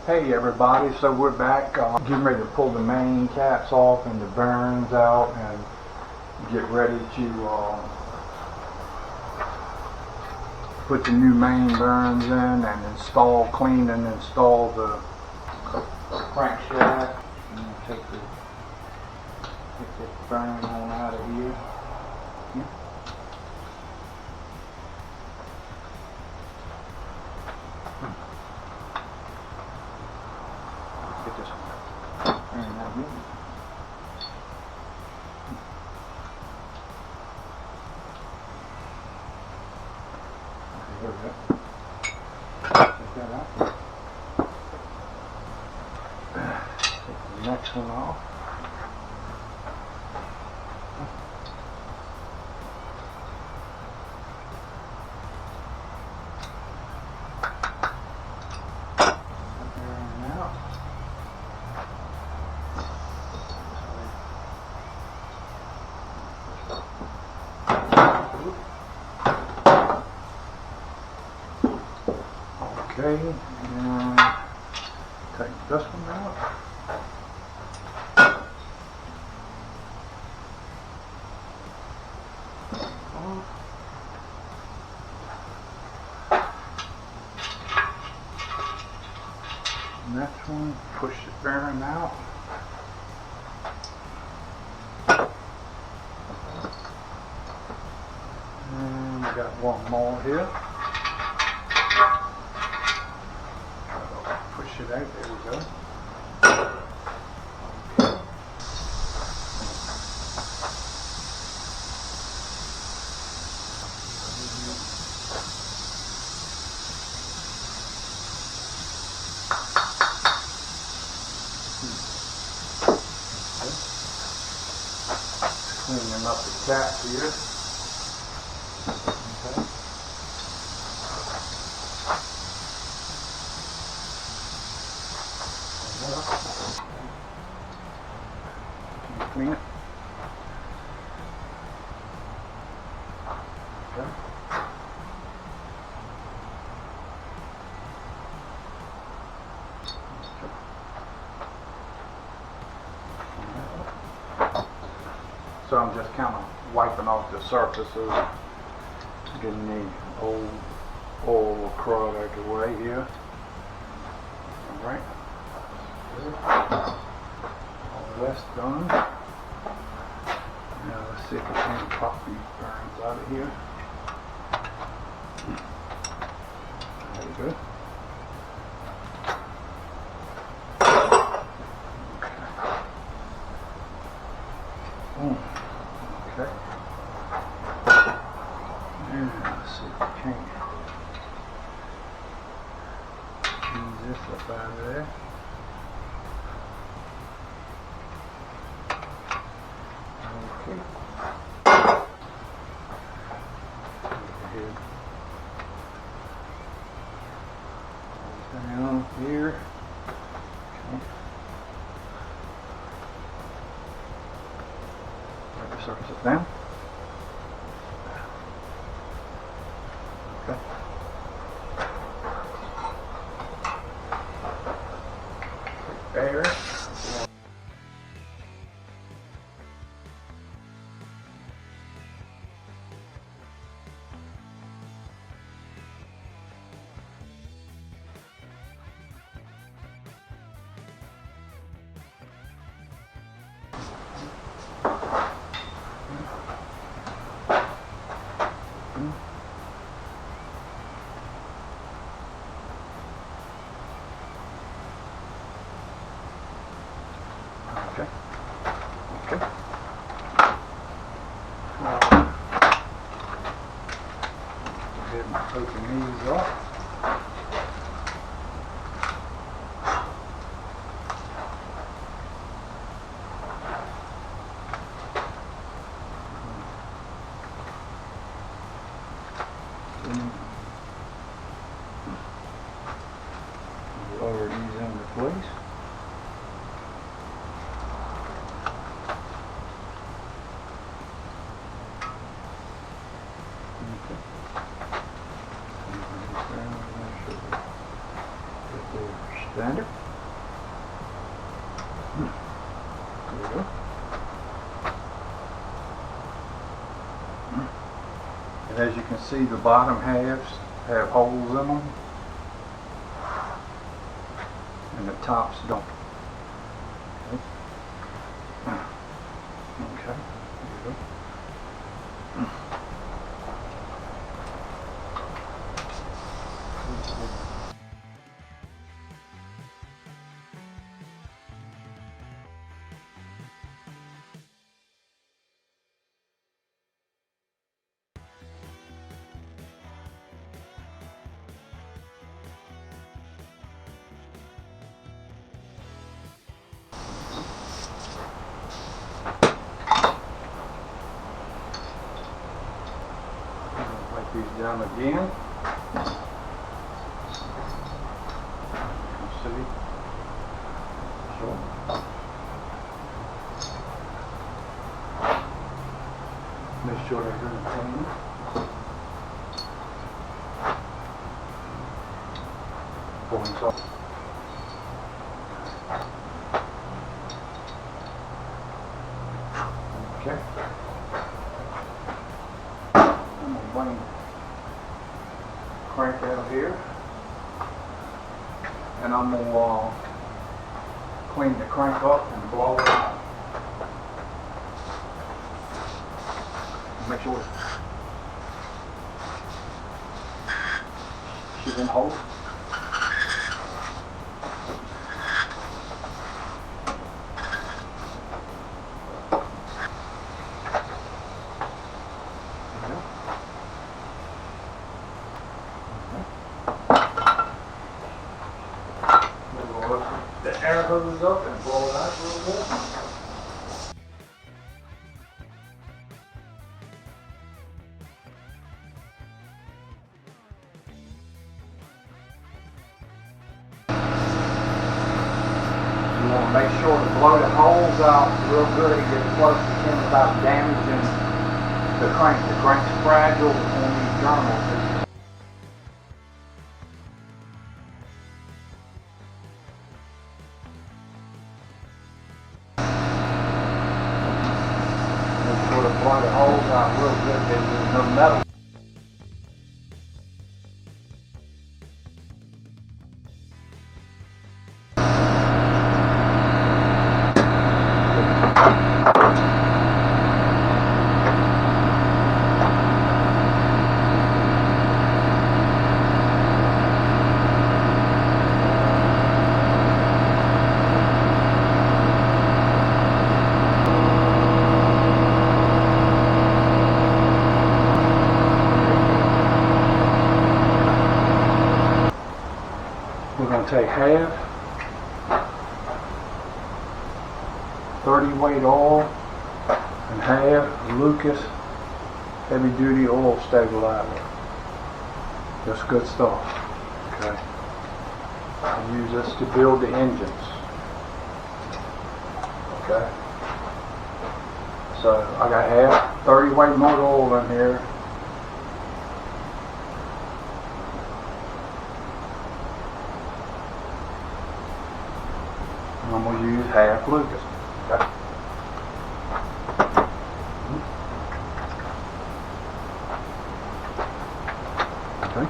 Hey everybody, so we're back getting ready to pull the main caps off and the bearings out and get ready to put the new main bearings in and clean and install the crankshaft. I'm going to take this bearing on out of here. Get this bearing out of here. There we go. Take that out. Take the next one off. Bearing out. Okay, and take this one out. Next one, push the bearing out. And we got one more here. Push it out, there we go. Cleaning up the cap here. Okay. Clean it. Okay. So I'm just kind of wiping off the surface of getting the old oil crud out of the way here. Alright. All that's done. Now let's see if we can pop these bearings out of here. There we go. Okay. And let's see if we can use this up out of there. Okay. Overhead. Down here. Okay. Surface it down. Okay. There. Okay. Okay. Go ahead and open these up. Lower these into place. Standard. can see the bottom halves have holes in them, and the tops don't. Okay. There you go. Wipe these down again. See? Sure. Make sure they're good and clean. Pulling off. Okay. I'm going to bring the crank out here, and I'm going to clean the crank up and blow it out. Make sure she's in hold. The air hoses up and blow it out a little bit. You want to make sure to blow the holes out real good and get close to him without damaging the crank. The crank's fragile on these journals. Blow the holes out real good, then there's no metal. We're going to take half 30 weight oil and half Lucas heavy duty oil stabilizer. That's good stuff. Okay. I use this to build the engines. Okay. So I got half 30 weight motor oil in here. I'm going to use half Lucas. Okay. Okay.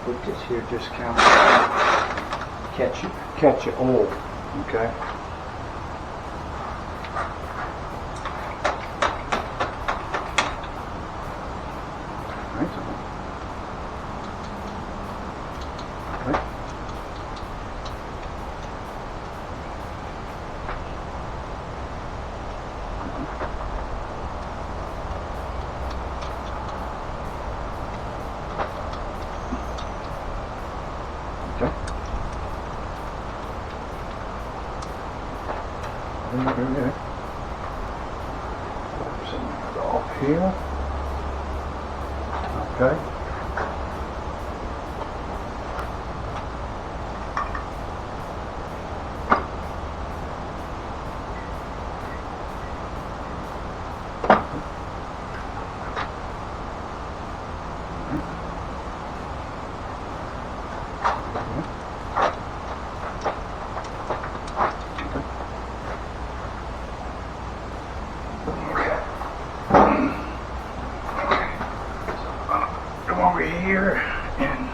Put this here just kind of catch it oil. Okay. Okay. Some off here. Okay. Okay. Come over here and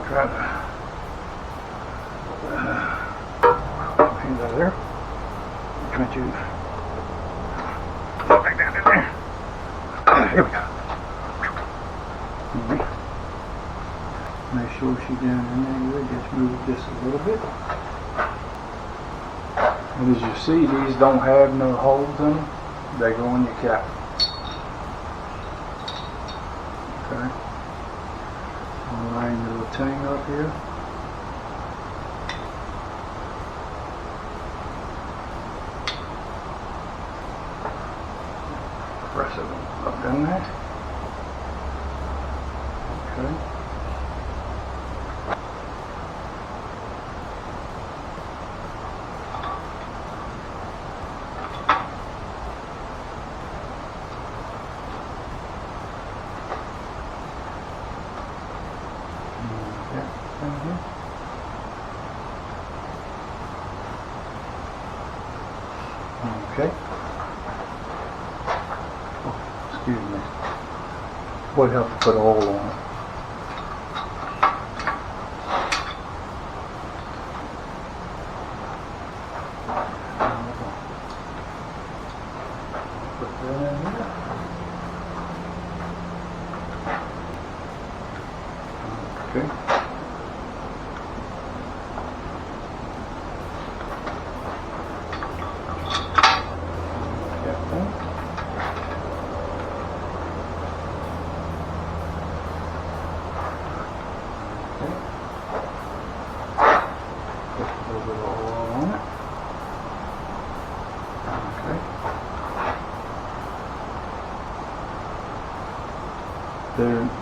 try to hang that there. Try to back down in there. Here we go. Make sure she's down in there. Just move this a little bit. And as you see, these don't have no holes in them. They go in your cap. Okay. Line the little tang up here. Press it up in there. Okay. Okay. Oh, excuse me. Would have to put oil on it. Put that in here. Okay.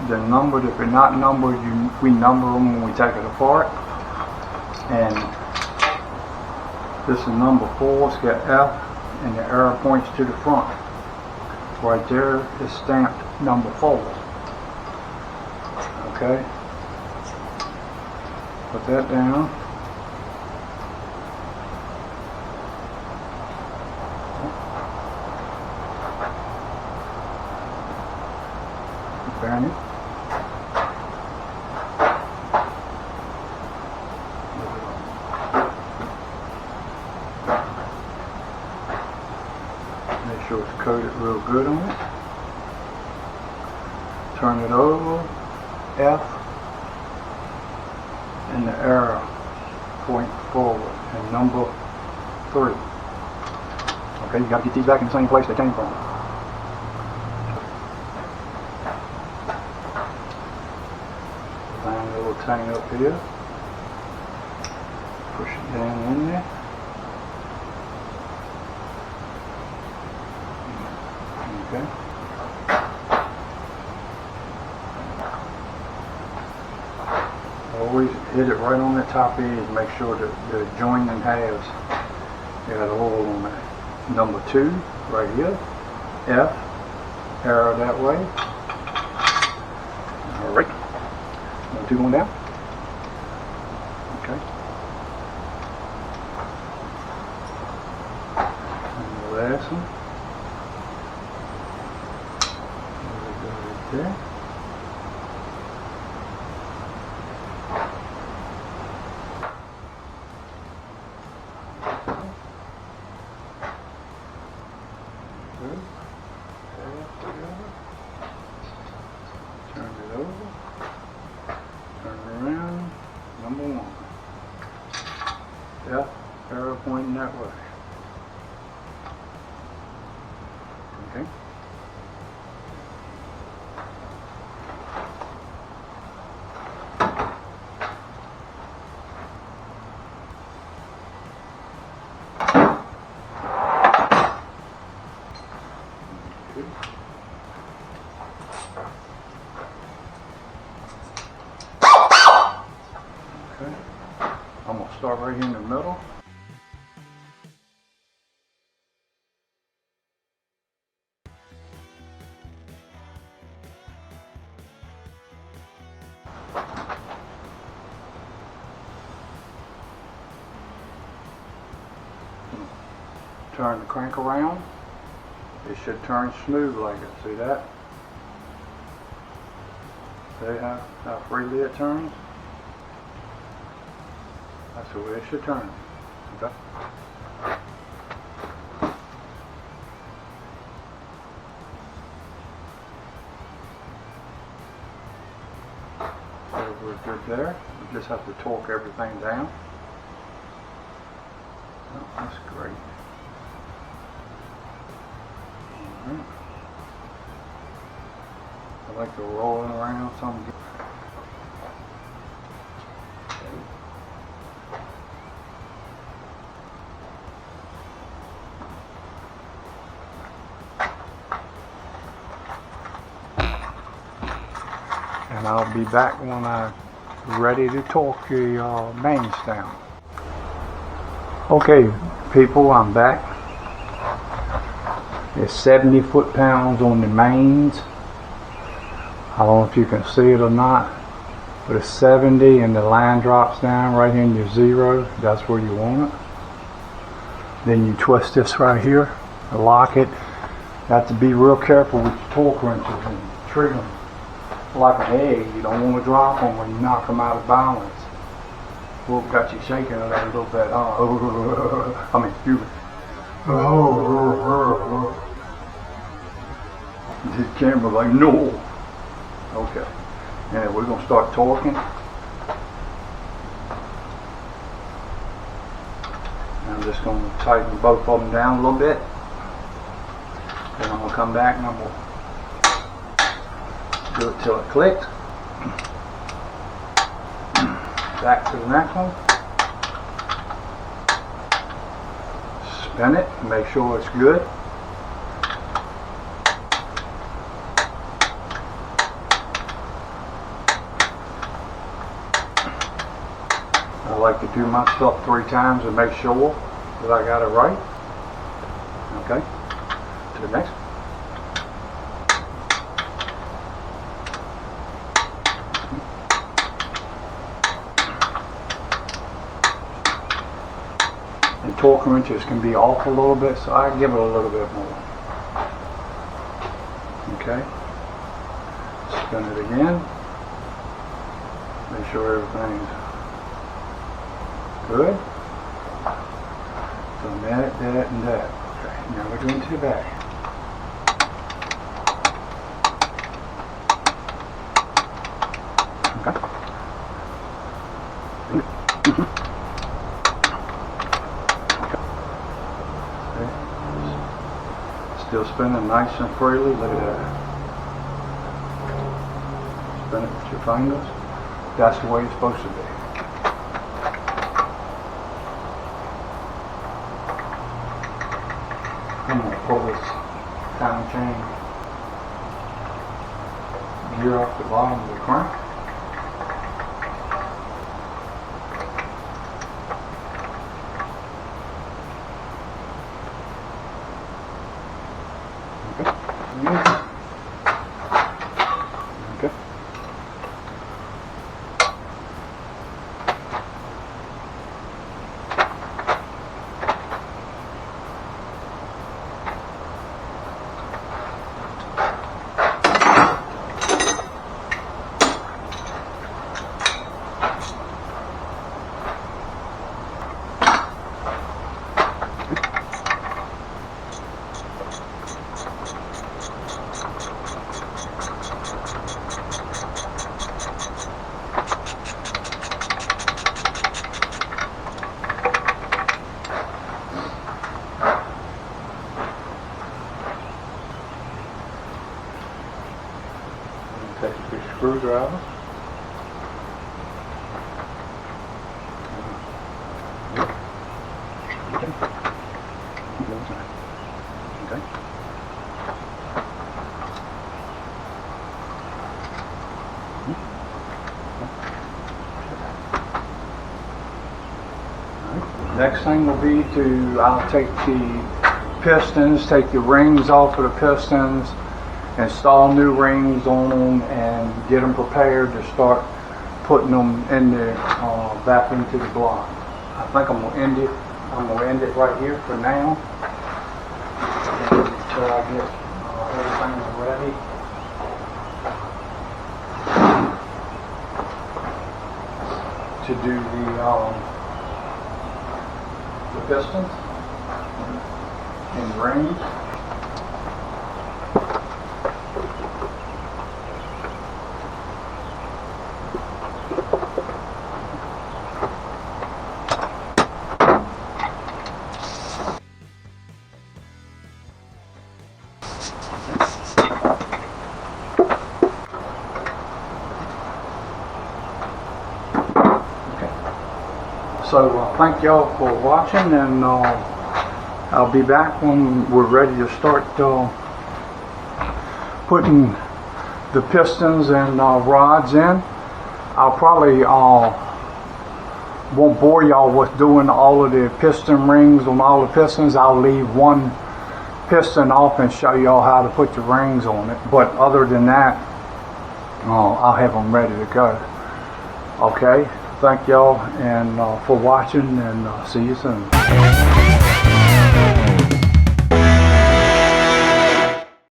They're numbered. If they're not numbered, we number them when we take it apart. And this is number 4. It's got F, and the arrow points to the front. Right there is stamped number 4. Okay. Put that down. Burn it. Make sure it's coated real good on it. Turn it over. F. And the arrow point forward. And number 3. Okay, you got to get these back in the same place they came from. Line a little tang up here. Push it down in there. Okay. Always hit it right on the top edge. Make sure that the joining halves got oil on that. Number 2 right here. F. Arrow that way. All right. Number 2 going down. Okay. And the last one. There we go right there. Good. Turn it over. Turn it around. Number 1. F, arrow pointing that way. Okay. Okay. I'm going to start right here in the middle. Turn the crank around. it should turn smooth like it. See that? See how freely it turns? That's the way it should turn. Okay. So we're good there. We just have to torque everything down. Oh, that's great. All right. I like to roll it around some. And I'll be back when I'm ready to torque the mains down. Okay, people, I'm back. It's 70 foot-pounds on the mains. I don't know if you can see it or not, but it's 70 and the line drops down right in your 0. That's where you want it. Then you twist this right here, lock it. You have to be real careful with your torque wrenches and treat them like an egg. You don't want to drop them when you knock them out of balance. Whoop, got you shaking it a little bit. I mean, excuse me. This camera's like, no. Okay. And we're going to start torquing. I'm just going to tighten both of them down a little bit. Then I'm going to come back and I'm going to do it till it clicks. Back to the next one. Spin it and make sure it's good. I like to do my stuff 3 times and make sure that I got it right. Okay, to the next. And torque wrenches can be off a little bit, so I give it a little bit more. Okay, spin it again. Make sure everything's good. So that, and that. Okay, now we're going to the back. Okay. Still spinning nice and freely. Look at that. Spin it with your fingers. That's the way it's supposed to be. I'm going to pull this time chain gear off the bottom of the crank. Okay. Take a big screwdriver. Okay. Next thing will be I'll take the pistons, take the rings off of the pistons, install new rings on them, and get them prepared to start putting them in the back into the block. I think I'm gonna end it right here for now. And till I get everything ready. To do the pistons and rings. So thank y'all for watching, and I'll be back when we're ready to start putting the pistons and rods in. I'll probably won't bore y'all with doing all of the piston rings on all the pistons. I'll leave one piston off and show y'all how to put the rings on it. But other than that, I'll have them ready to go. Okay, thank y'all and for watching, and see you soon.